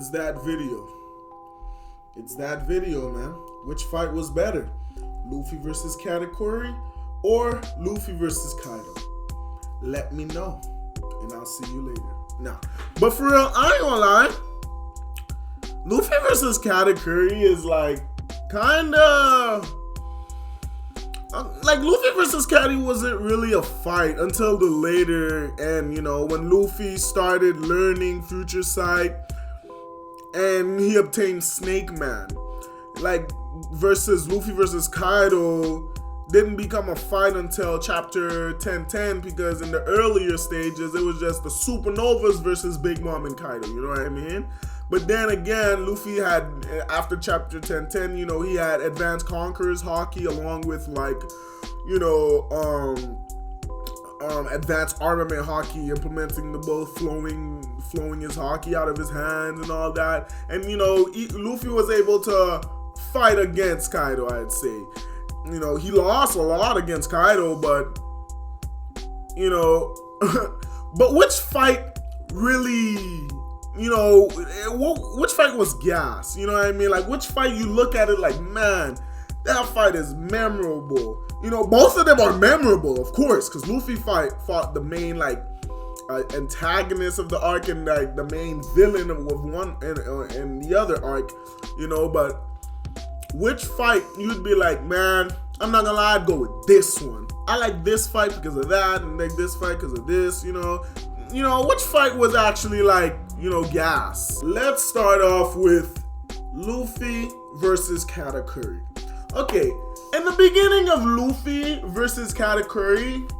It's that video. It's that video, man. Which fight was better? Luffy versus Katakuri or Luffy versus Kaido? Let me know. And I'll see you later. Nah. But for real, I ain't gonna lie. Luffy versus Katakuri is like kinda like Luffy versus Caddy wasn't really a fight until the later end, you know, when Luffy started learning Future Sight and he obtained Snakeman. Like versus Luffy versus Kaido didn't become a fight until chapter 1010 because in the earlier stages it was just the Supernovas versus Big Mom and Kaido, you know what I mean? But then again, Luffy had, after chapter 1010, you know, he had advanced conquerors haki along with like, you know, advanced armament haki, implementing the both flowing his haki out of his hands and all that. And, you know, Luffy was able to fight against Kaido, I'd say. You know, he lost a lot against Kaido, but, you know, but which fight really... You know, which fight was gas? You know what I mean? Like, which fight you look at it like, man, that fight is memorable. You know, both of them are memorable, of course, because Luffy fought the main, like, antagonist of the arc and, like, the main villain of one and the other arc, you know, but which fight you'd be like, man, I'm not gonna lie, I'd go with this one. I like this fight because of that, and like this fight because of this, you know. You know, which fight was actually like, you know, gas? Let's start off with Luffy versus Katakuri. Okay, in the beginning of Luffy versus Katakuri,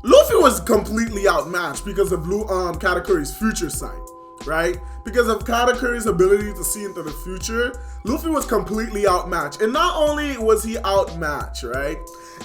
Luffy was completely outmatched because of Katakuri's Future Sight, right? Because of Katakuri's ability to see into the future, Luffy was completely outmatched. And not only was he outmatched, right?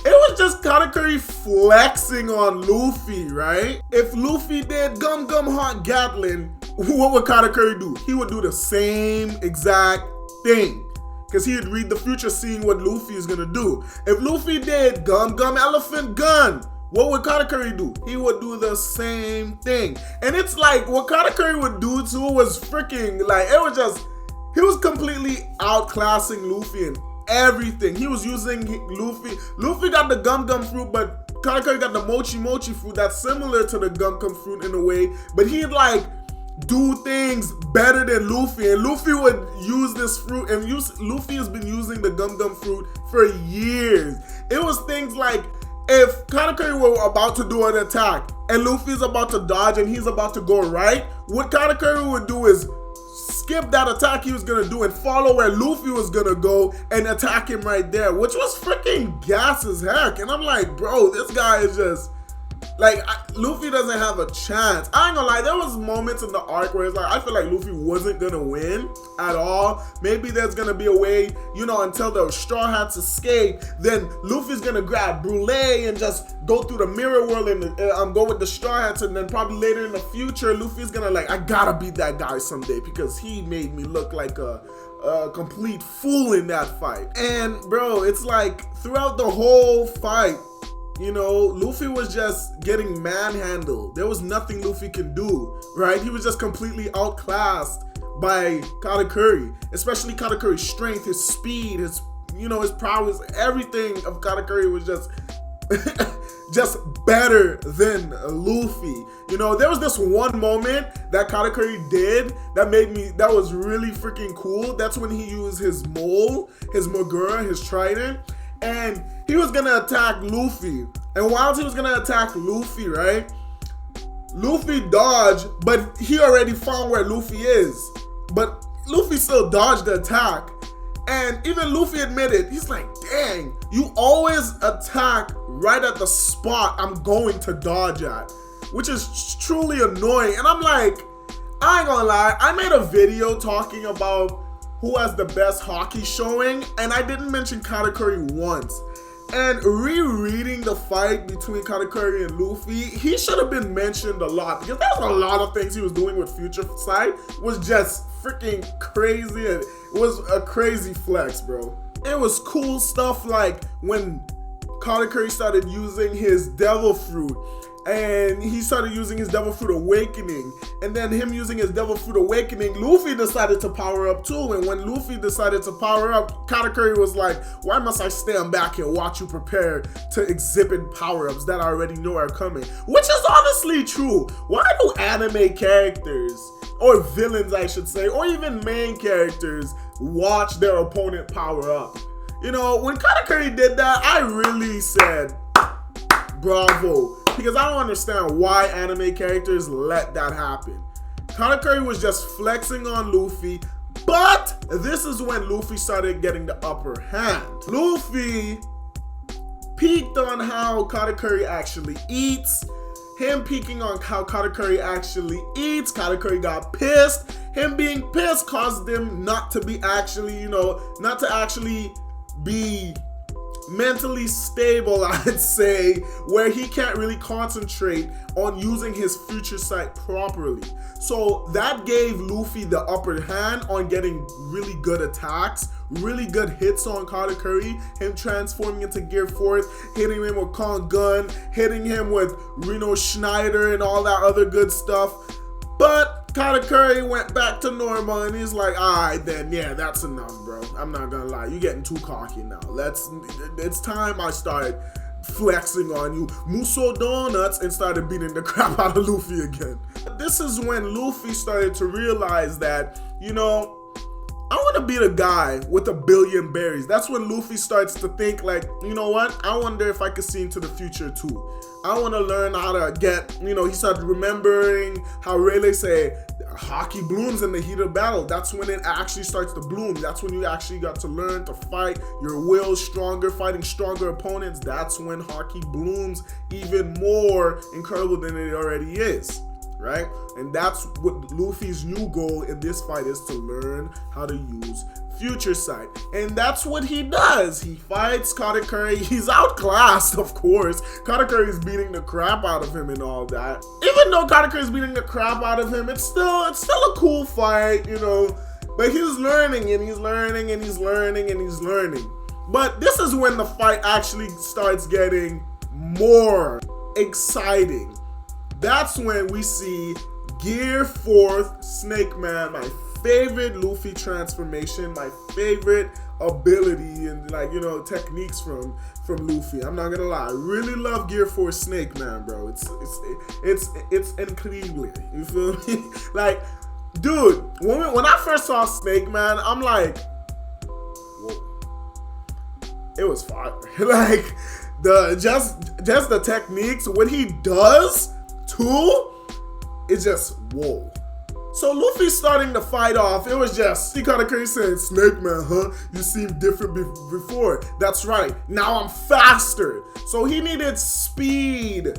It was just Katakuri flexing on Luffy, right? If Luffy did Gum Gum Hot Gatling, what would Katakuri do? He would do the same exact thing. Because he'd read the future seeing what Luffy is going to do. If Luffy did Gum Gum Elephant Gun, what would Katakuri do? He would do the same thing. And it's like, what Katakuri would do too was freaking, like, it was just, he was completely outclassing Luffy in everything. He was using Luffy got the Gum Gum fruit, but Katakuri got the Mochi Mochi fruit that's similar to the Gum Gum fruit in a way, but he'd like do things better than Luffy, and Luffy would use this fruit, and Luffy has been using the Gum Gum fruit for years. It was things like, if Katakuri were about to do an attack, and Luffy's about to dodge, and he's about to go right, what Katakuri would do is skip that attack he was gonna do and follow where Luffy was gonna go and attack him right there, which was freaking gas as heck. And I'm like, bro, this guy is just like, Luffy doesn't have a chance. I ain't gonna lie, there was moments in the arc where it's like, I feel like Luffy wasn't gonna win at all. Maybe there's gonna be a way, you know, until the Straw Hats escape, then Luffy's gonna grab Brule and just go through the mirror world and go with the Straw Hats, and then probably later in the future, Luffy's gonna like, I gotta beat that guy someday because he made me look like a complete fool in that fight. And bro, it's like throughout the whole fight, you know, Luffy was just getting manhandled. There was nothing Luffy could do, right? He was just completely outclassed by Katakuri, especially Katakuri's strength, his speed, his, you know, his prowess, everything of Katakuri was just just better than Luffy. You know, there was this one moment that Katakuri did that was really freaking cool. That's when he used his mole, his Mogura, his trident, and he was gonna attack Luffy. And while he was gonna attack Luffy, right? Luffy dodged, but he already found where Luffy is. But Luffy still dodged the attack. And even Luffy admitted, he's like, dang, you always attack right at the spot I'm going to dodge at. Which is truly annoying. And I'm like, I ain't gonna lie, I made a video talking about who has the best haki showing, and I didn't mention Katakuri once. And rereading the fight between Katakuri and Luffy, he should have been mentioned a lot because there's a lot of things he was doing with Future Sight was just freaking crazy. It was a crazy flex, bro. It was cool stuff like when Katakuri started using his devil fruit and he started using his Devil Fruit Awakening. And then him using his Devil Fruit Awakening, Luffy decided to power up too. And when Luffy decided to power up, Katakuri was like, why must I stand back and watch you prepare to exhibit power-ups that I already know are coming? Which is honestly true. Why do anime characters, or villains I should say, or even main characters watch their opponent power up? You know, when Katakuri did that, I really said, bravo. Because I don't understand why anime characters let that happen. Katakuri was just flexing on Luffy, but this is when Luffy started getting the upper hand. Luffy peeked on how Katakuri actually eats. Him peeking on how Katakuri actually eats, Katakuri got pissed. Him being pissed caused him not to be actually, not to actually be mentally stable, I'd say, where he can't really concentrate on using his future sight properly. So that gave Luffy the upper hand on getting really good attacks, really good hits on Katakuri, him transforming into Gear 4th, hitting him with Kong Gun, hitting him with Reno Schneider and all that other good stuff. But Katakuri went back to normal and he's like, alright then, yeah, that's enough, bro. I'm not gonna lie, you're getting too cocky now. It's time I started flexing on you. Muso Donuts, and started beating the crap out of Luffy again. This is when Luffy started to realize that, I want to be the guy with 1 billion berries. That's when Luffy starts to think like, you know what? I wonder if I could see into the future too. I want to learn how to get, he started remembering how Rayleigh say, haki blooms in the heat of battle. That's when it actually starts to bloom. That's when you actually got to learn to fight your will stronger, fighting stronger opponents. That's when haki blooms even more incredible than it already is. Right? And that's what Luffy's new goal in this fight is, to learn how to use future sight. And that's what he does. He fights Katakuri. He's outclassed, of course. Katakuri is beating the crap out of him and all that. Even though Katakuri is beating the crap out of him, it's still a cool fight, But he's learning and he's learning and he's learning and he's learning. But this is when the fight actually starts getting more exciting. That's when we see Gear 4th Snakeman, my favorite Luffy transformation, my favorite ability and techniques from Luffy. I'm not gonna lie, I really love Gear 4 Snakeman, bro. It's incredible. You feel me? Like, dude, when I first saw Snakeman, I'm like, whoa, it was fire. Like just the techniques, what he does too, it's just whoa. So Luffy's starting the fight off. It was just, see Katakuri saying, Snakeman, huh? You seem different before. That's right. Now I'm faster. So he needed speed.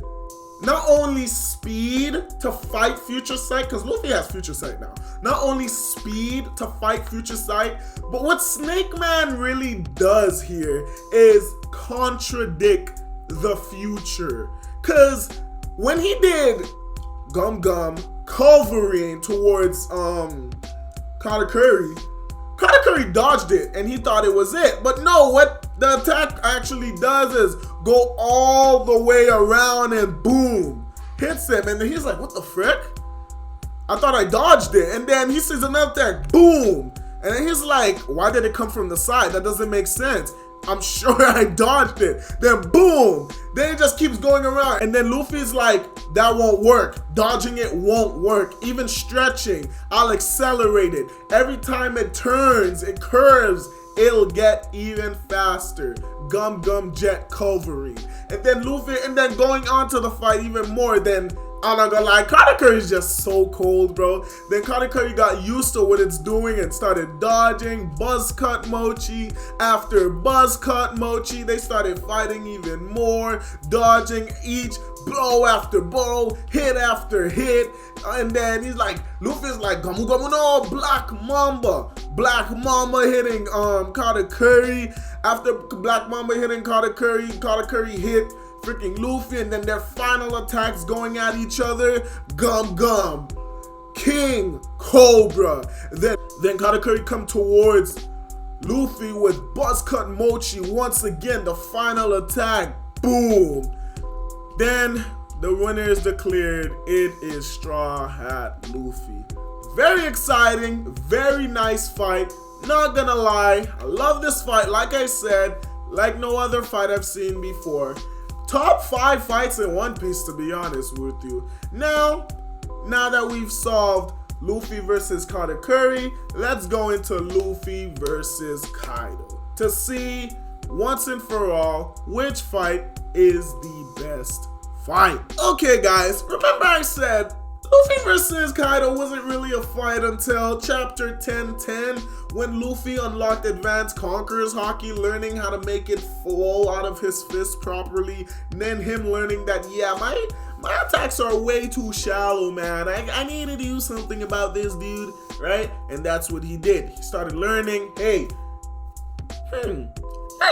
Not only speed to fight future sight, because Luffy has future sight now. Not only speed to fight future sight, but what Snakeman really does here is contradict the future. Because when he did Gum Culverine towards Katakuri dodged it and he thought it was it. But no, what the attack actually does is go all the way around and boom, hits him. And then he's like, what the frick? I thought I dodged it. And then he sees another attack, boom. And then he's like, why did it come from the side? That doesn't make sense. I'm sure I dodged it. Then boom, then it just keeps going around. And then Luffy's like, that won't work. Dodging it won't work. Even stretching, I'll accelerate it. Every time it turns, it curves, it'll get even faster. Gum Jet Culverine. And then Luffy, and then going on to the fight even more, then I'm not gonna lie, Katakuri is just so cold, bro. Then Katakuri got used to what it's doing and started dodging. Buzz cut Mochi after buzz cut Mochi. They started fighting even more, dodging each blow after blow, hit after hit. And then he's like, Luffy's like, Gamu Gamu no, Black Mamba. Black Mamba hitting Katakuri. After Black Mamba hitting Katakuri, Katakuri hit freaking Luffy, and then their final attacks going at each other. Gum King Cobra. Then Katakuri come towards Luffy with Buzz Cut Mochi once again, the final attack. Boom. Then the winner is declared. It is Straw Hat Luffy. Very exciting, very nice fight. Not gonna lie, I love this fight. Like I said, like no other fight I've seen before. Top 5 fights in One Piece, to be honest with you. Now that we've solved Luffy versus Katakuri, let's go into Luffy versus Kaido to see once and for all which fight is the best fight. Okay guys, remember I said Luffy versus Kaido wasn't really a fight until chapter 1010 when Luffy unlocked advanced conquerors haki, learning how to make it flow out of his fist properly, and then him learning that, yeah, my attacks are way too shallow, man. I need to do something about this, dude, right? And that's what he did. He started learning, hey, you're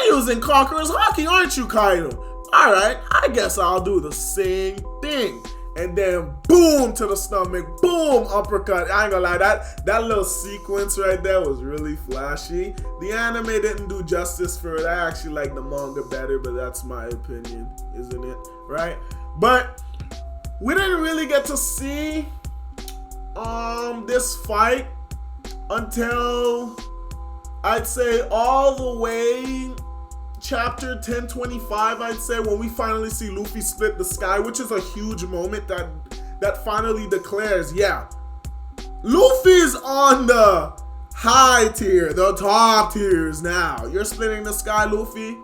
using conquerors haki, aren't you, Kaido? Alright, I guess I'll do the same thing. And then boom to the stomach, boom, uppercut. I ain't gonna lie, that little sequence right there was really flashy. The anime didn't do justice for it. I actually like the manga better, but that's my opinion, isn't it? Right? But we didn't really get to see this fight until I'd say all the way chapter 1025, I'd say, when we finally see Luffy split the sky, which is a huge moment that finally declares, yeah, Luffy's on the high tier, the top tiers now. You're splitting the sky, Luffy.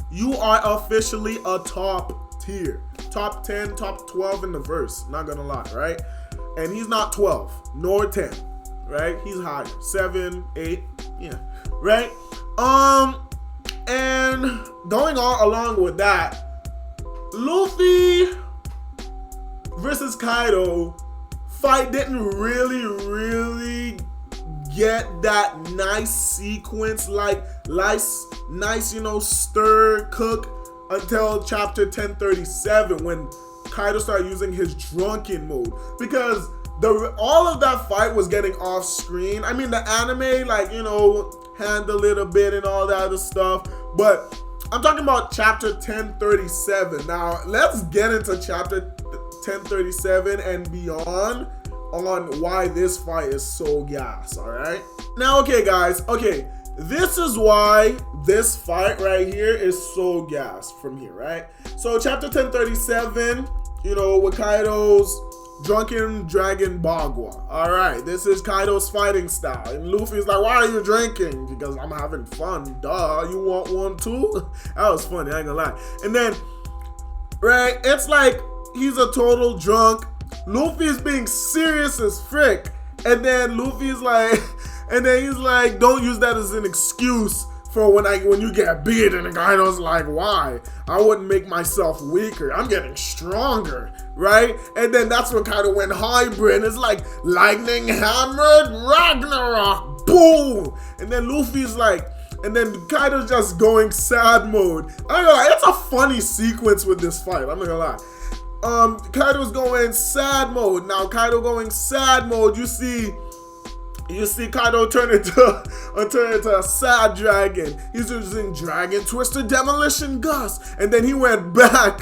You are officially a top tier. Top 10, top 12 in the verse, not gonna lie, right? And he's not 12, nor 10, right? He's higher, 7, 8, yeah, right? And going on along with that, Luffy versus Kaido fight didn't really get that nice sequence, like nice, you know, stir, cook, until chapter 1037 when Kaido started using his drunken mode, because all of that fight was getting off screen. I mean, the anime, like, you know, handle it a bit and all that other stuff, but I'm talking about chapter 1037. Now let's get into chapter 1037 and beyond on why this fight is so gas. All right, now, okay guys, okay, this is why this fight right here is so gas from here, right? So chapter 1037, you know, with Kaido's drunken dragon Bagua. All right, this is Kaido's fighting style. And Luffy's like, why are you drinking? Because I'm having fun, duh. You want one too? That was funny, I ain't gonna lie. And then, right, it's like he's a total drunk. Luffy's being serious as frick. And then Luffy's like, and then he's like, don't use that as an excuse for when you get beat. And the Kaido's like, why? I wouldn't make myself weaker. I'm getting stronger, right? And then that's when Kaido went hybrid. It's like lightning hammered Ragnarok, boom. And then Luffy's like, and then Kaido's just going sad mode. I'm gonna lie, it's a funny sequence with this fight. I'm not gonna lie. Kaido's going sad mode. Now Kaido going sad mode, you see Kaido turn into a sad dragon. He's using Dragon Twister Demolition Gust. And then he went back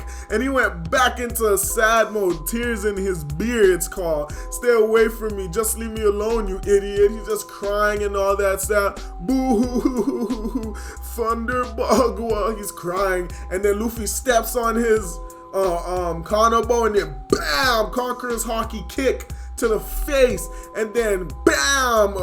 into a sad mode. Tears in his beard, it's called. Stay away from me. Just leave me alone, you idiot. He's just crying and all that stuff. Boo, Thunder Bagua. He's crying. And then Luffy steps on his Kanabo, and then bam, Conqueror's haki kick to the face, and then bam,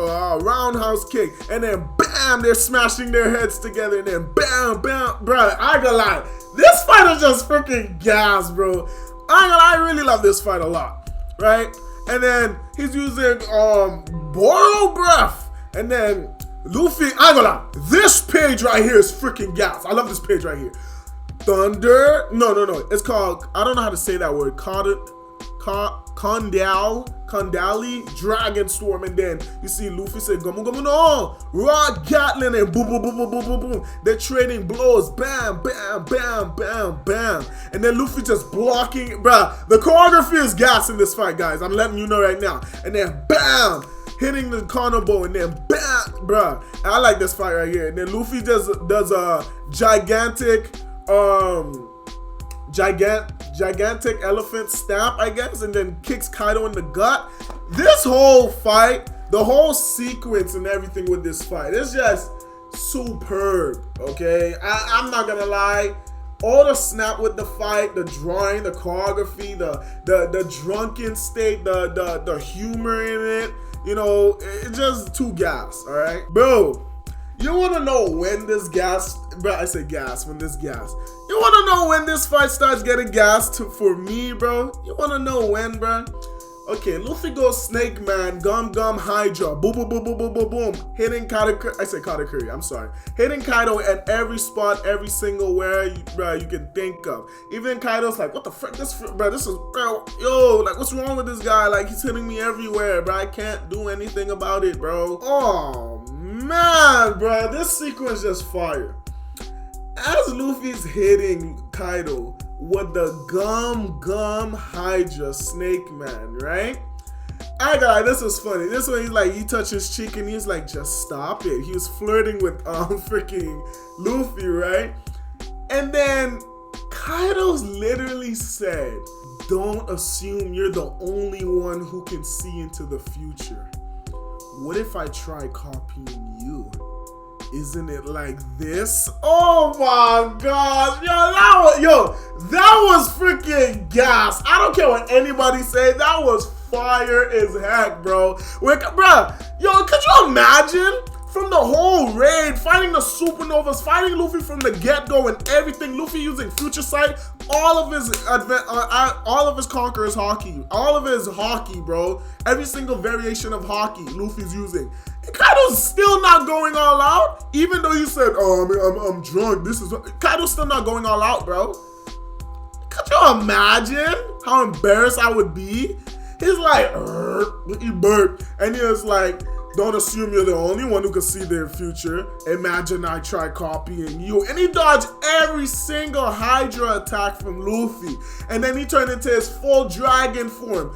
roundhouse kick, and then bam, they're smashing their heads together, and then bam, bro, I ain't gonna lie, this fight is just freaking gas, bro. I really love this fight a lot, right? And then he's using Borrow Breath, and then Luffy, I ain't gonna lie, this page right here is freaking gas. I love this page right here. Thunder, no, it's called, I don't know how to say that word, Kandali, Dragon Storm, and then you see Luffy say, Gomu Gomu no, Rock Gatlin, and boom, boom, boom, boom, boom, boom, boom. They're trading blows, bam, bam, bam, bam, bam. And then Luffy just blocking, bruh. The choreography is gas in this fight, guys. I'm letting you know right now. And then bam, hitting the Kanabo, and then bam, bruh. I like this fight right here. And then Luffy does a gigantic gigantic elephant stamp, I guess, and then kicks Kaido in the gut. This whole fight, the whole sequence and everything with this fight, it's just superb, okay? I'm not gonna lie. All the snap with the fight, the drawing, the choreography, the drunken state, the humor in it, you know, it's just too gas, all right? Bro, you want to know when this gas, bro, I say gas, when this gas. You want to know when this fight starts getting gas for me, bro? You want to know when, bro? Okay, Luffy goes Snake Man, Gum Hydra, boom, boom, boom, boom, boom, boom, boom, hitting Katakuri, I say Katakuri, I'm sorry, hitting Kaido at every spot, every single where you can think of. Even Kaido's like, what the frick, this is, bro, yo, like, what's wrong with this guy? Like, he's hitting me everywhere, bro, I can't do anything about it, bro. Oh, man, bro, this sequence just fire. As Luffy's hitting Kaido with the Gum Hydra Snake Man, right? I got this is funny. This one, he's like, he touched his cheek and he's like, just stop it. He was flirting with freaking Luffy, right? And then Kaido's literally said, don't assume you're the only one who can see into the future. What if I try copying you? Isn't it like this? Oh my gosh, that was freaking gas. I don't care what anybody say, that was fire as heck, bro. Yo, could you imagine from the whole raid, fighting the supernovas, fighting Luffy from the get-go and everything, Luffy using future sight, all of his conquerors haki, all of his haki, bro, every single variation of haki Luffy's using. Kaido's still not going all out, even though you said, oh, I'm drunk, Kaido's still not going all out, bro. Could you imagine how embarrassed I would be? He's like, he burped, and he was like, don't assume you're the only one who can see their future. Imagine I try copying you. And he dodged every single Hydra attack from Luffy. And then he turned into his full dragon form.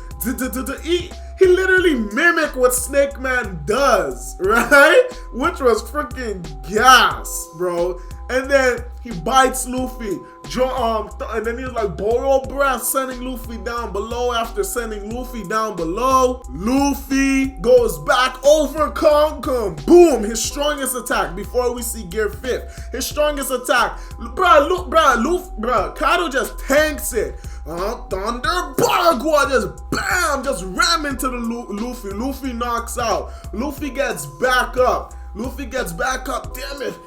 He literally mimicked what Snake Man does, right? Which was freaking gas, bro. And then he bites Luffy, and then he's like, borrow breath, sending Luffy down below. After sending Luffy down below, Luffy goes back over Kong. Boom, his strongest attack before we see Gear 5th. His strongest attack. Kaido just tanks it. Thunder Bagua, just bam, just ram into the Luffy. Luffy knocks out. Luffy gets back up. Damn it.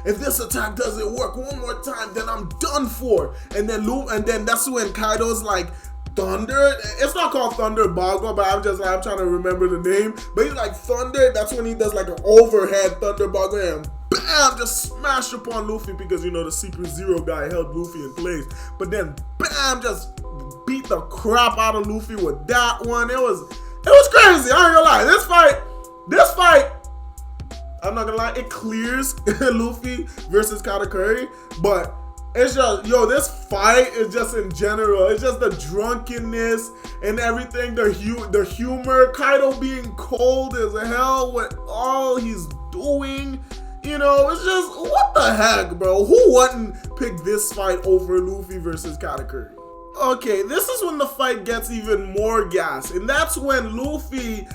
If this attack doesn't work one more time, then I'm done for. And then that's when Kaido's like, Thunder? It's not called Thunder Bagua, but I'm trying to remember the name. But he's like, Thunder, that's when he does like an overhead Thunder Bagua and bam, just smash upon Luffy because, you know, the Secret Zero guy held Luffy in place. But then bam, just beat the crap out of Luffy with that one. It was crazy. I ain't gonna lie. This fight, I'm not gonna lie, it clears Luffy versus Katakuri, but it's just, this fight is just in general, it's just the drunkenness and everything, the humor, Kaido being cold as hell with all he's doing, it's just, what the heck, bro? Who wouldn't pick this fight over Luffy versus Katakuri? Okay, this is when the fight gets even more gas, and that's when Luffy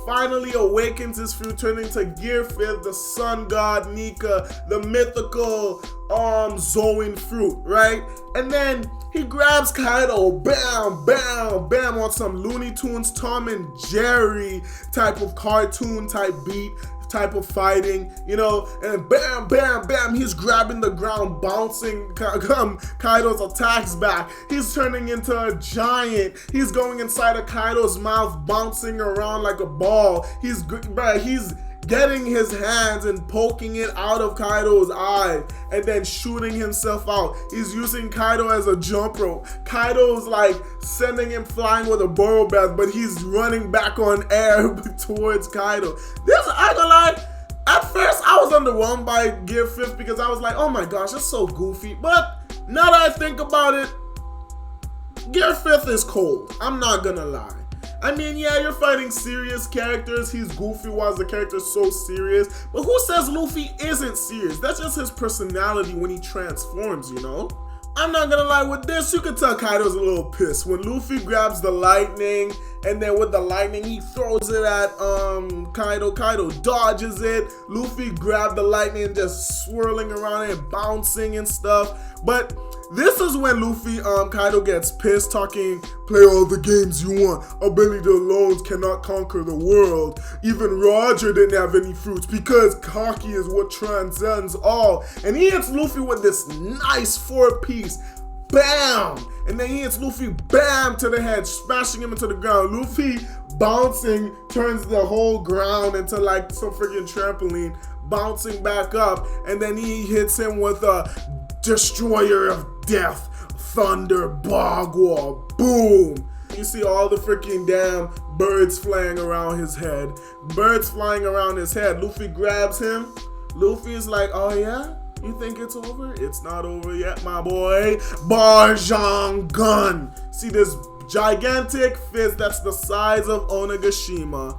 finally awakens his fruit, turning to Gear 5th, the sun god Nika, the mythical Zoan fruit, right? And then he grabs Kaido, bam, bam, bam, on some Looney Tunes, Tom and Jerry type of cartoon type beat, type of fighting, and bam, bam, bam, he's grabbing the ground, bouncing Kaido's attacks back. He's turning into a giant. He's going inside of Kaido's mouth, bouncing around like a ball. He's getting his hands and poking it out of Kaido's eye and then shooting himself out. He's using Kaido as a jump rope. Kaido's like sending him flying with a burrow bath, but he's running back on air towards Kaido. I ain't gonna lie, at first I was underwhelmed by Gear 5th because I was like, oh my gosh, that's so goofy. But now that I think about it, Gear 5th is cold. I'm not gonna lie. I mean, yeah, you're fighting serious characters. He's goofy while the character's so serious. But who says Luffy isn't serious? That's just his personality when he transforms, I'm not gonna lie, with this, you can tell Kaido's a little pissed. When Luffy grabs the lightning, and then with the lightning, he throws it at Kaido. Kaido dodges it. Luffy grabbed the lightning, just swirling around and bouncing and stuff. But this is when Luffy, Kaido gets pissed, talking, play all the games you want. Ability alone cannot conquer the world. Even Roger didn't have any fruits because haki is what transcends all. And he hits Luffy with this nice 4-piece. Bam! And then he hits Luffy, bam, to the head, smashing him into the ground. Luffy bouncing turns the whole ground into like some freaking trampoline, bouncing back up. And then he hits him with a Destroyer of Death, Thunder, Bagua, boom. You see all the freaking damn birds flying around his head. Birds flying around his head. Luffy grabs him. Luffy is like, oh yeah? You think it's over? It's not over yet, my boy. Barjang Gun. See this gigantic fist that's the size of Onigashima.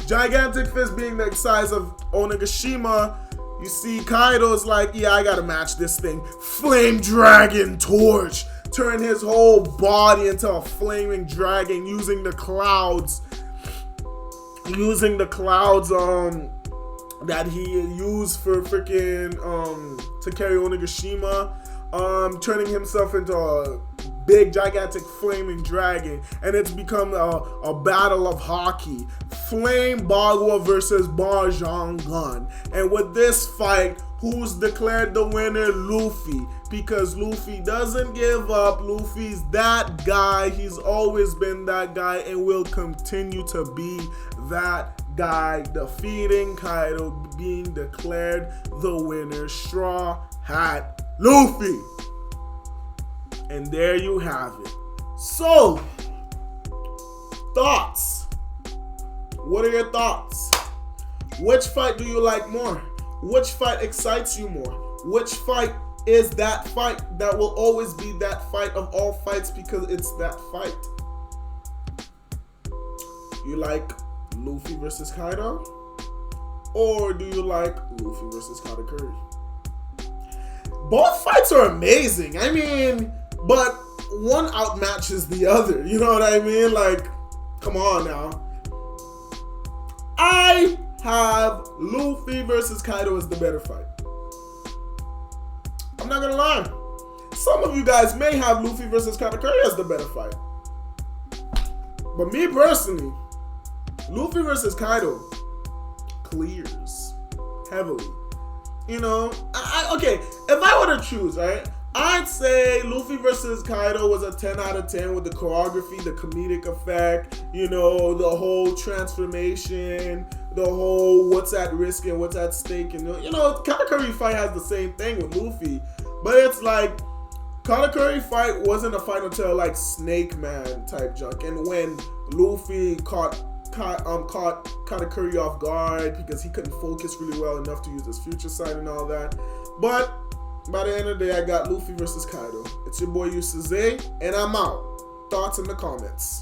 Gigantic fist being the size of Onigashima. You see Kaido's like, yeah, I gotta match this thing. Flame Dragon Torch. Turn his whole body into a flaming dragon using the clouds. Using the clouds that he used for freaking to carry Onigashima. Turning himself into a big gigantic flaming dragon, and it's become a battle of haki. Flame Bagua versus Barjang Gun. And with this fight, who's declared the winner? Luffy. Because Luffy doesn't give up. Luffy's that guy. He's always been that guy and will continue to be that guy, defeating Kaido, being declared the winner. Straw Hat Luffy. And there you have it. So, thoughts. What are your thoughts? Which fight do you like more? Which fight excites you more? Which fight is that fight that will always be that fight of all fights because it's that fight? You like Luffy versus Kaido? Or do you like Luffy versus Katakuri? Both fights are amazing. I mean, but one outmatches the other. You know what I mean? Like, come on now. I have Luffy versus Kaido as the better fight. I'm not gonna lie. Some of you guys may have Luffy versus Katakuri as the better fight. But me personally, Luffy versus Kaido clears heavily. You know, okay, if I were to choose, right, I'd say Luffy versus Kaido was a 10 out of 10 with the choreography, the comedic effect, you know, the whole transformation, the whole what's at risk and what's at stake. And, you know, Katakuri fight has the same thing with Luffy. But it's like, Katakuri fight wasn't a fight until like snakeman type junk. And when Luffy caught Katakuri off guard because he couldn't focus really well enough to use his future sight and all that. But by the end of the day, I got Luffy versus Kaido. It's your boy Yusuze, and I'm out. Thoughts in the comments.